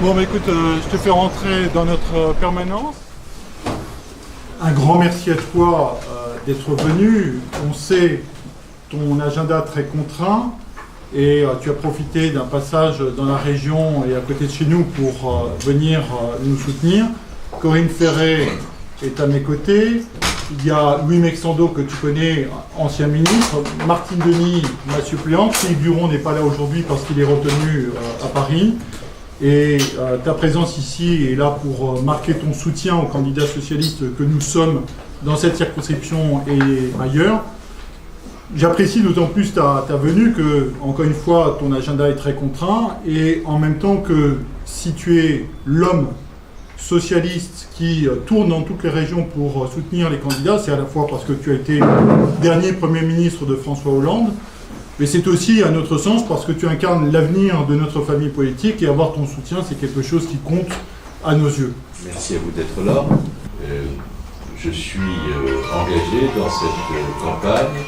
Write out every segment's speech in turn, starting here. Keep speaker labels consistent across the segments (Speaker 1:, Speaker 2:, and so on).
Speaker 1: Bon, bah écoute, je te fais rentrer dans notre permanence. Un grand merci à toi d'être venu. On sait ton agenda très contraint et tu as profité d'un passage dans la région et à côté de chez nous pour venir nous soutenir. Corinne Ferré est à mes côtés. Il y a Louis Mexando que tu connais, ancien ministre. Martine Denis, ma suppléante. Philippe Duron n'est pas là aujourd'hui parce qu'il est retenu à Paris. Et ta présence ici est là pour marquer ton soutien aux candidats socialistes que nous sommes dans cette circonscription et ailleurs. J'apprécie d'autant plus ta venue que, encore une fois, ton agenda est très contraint et en même temps que si tu es l'homme socialiste qui tourne dans toutes les régions pour soutenir les candidats, c'est à la fois parce que tu as été le dernier Premier ministre de François Hollande, mais c'est aussi, à notre sens, parce que tu incarnes l'avenir de notre famille politique et avoir ton soutien, c'est quelque chose qui compte à nos yeux.
Speaker 2: Merci à vous d'être là. Je suis engagé dans cette campagne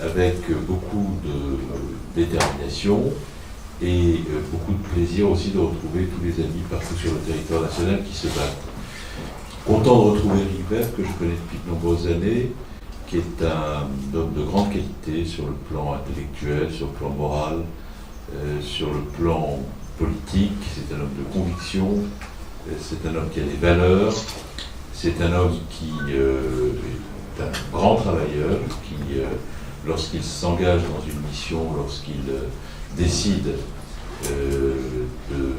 Speaker 2: avec beaucoup de détermination et beaucoup de plaisir aussi de retrouver tous les amis partout sur le territoire national qui se battent. Content de retrouver Éric Woerth, que je connais depuis de nombreuses années, qui est un homme de grande qualité sur le plan intellectuel, sur le plan moral, sur le plan politique. C'est un homme de conviction, c'est un homme qui a des valeurs, c'est un homme qui est un grand travailleur, qui, lorsqu'il s'engage dans une mission, lorsqu'il décide de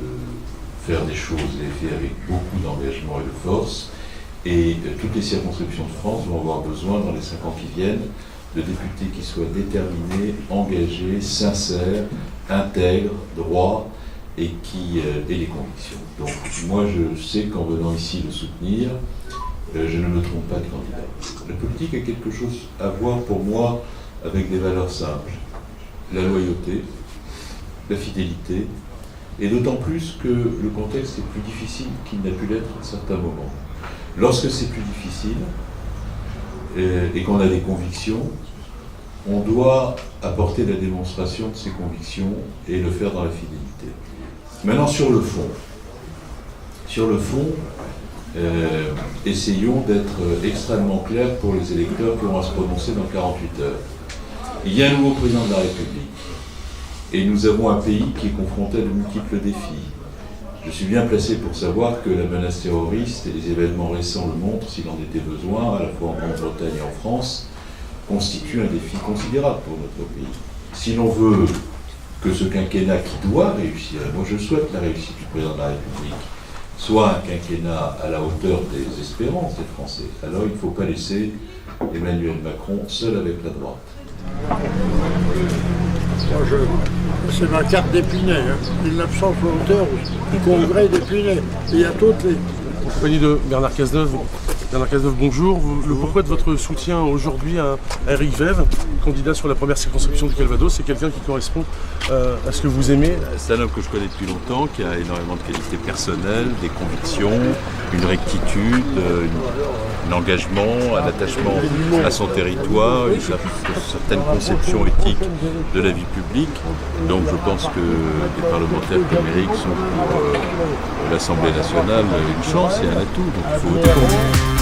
Speaker 2: faire des choses, les fait avec beaucoup d'engagement et de force. Et toutes les circonscriptions de France vont avoir besoin, dans les 5 ans qui viennent, de députés qui soient déterminés, engagés, sincères, intègres, droits et qui aient des convictions. Donc moi je sais qu'en venant ici le soutenir, je ne me trompe pas de candidat. La politique a quelque chose à voir pour moi avec des valeurs simples. La loyauté, la fidélité, et d'autant plus que le contexte est plus difficile qu'il n'a pu l'être à certains moments. Lorsque c'est plus difficile et qu'on a des convictions, on doit apporter la démonstration de ces convictions et le faire dans la fidélité. Maintenant, sur le fond, essayons d'être extrêmement clairs pour les électeurs qui vont se prononcer dans 48 heures. Il y a un nouveau président de la République et nous avons un pays qui est confronté à de multiples défis. Je suis bien placé pour savoir que la menace terroriste et les événements récents le montrent, s'il en était besoin, à la fois en Grande-Bretagne et en France, constituent un défi considérable pour notre pays. Si l'on veut que ce quinquennat qui doit réussir, et moi je souhaite la réussite du président de la République, soit un quinquennat à la hauteur des espérances des Français, alors il ne faut pas laisser Emmanuel Macron seul avec la droite.
Speaker 3: C'est ma carte d'Épinay, 1961, du congrès d'Épinay. Il y a toutes les...
Speaker 4: En compagnie de Bernard Cazeneuve. Bernard Cazeneuve, bonjour. Le pourquoi de votre soutien aujourd'hui à Éric Woerth, candidat sur la première circonscription du Calvados, c'est quelqu'un qui correspond à ce que vous aimez?
Speaker 2: C'est un homme que je connais depuis longtemps, qui a énormément de qualités personnelles, des convictions, une rectitude, un engagement, un attachement à son territoire, une certaine conception éthique de la vie publique. Donc je pense que des parlementaires comme Éric sont pour l'Assemblée nationale une chance et un atout. Donc il faut voter pour lui.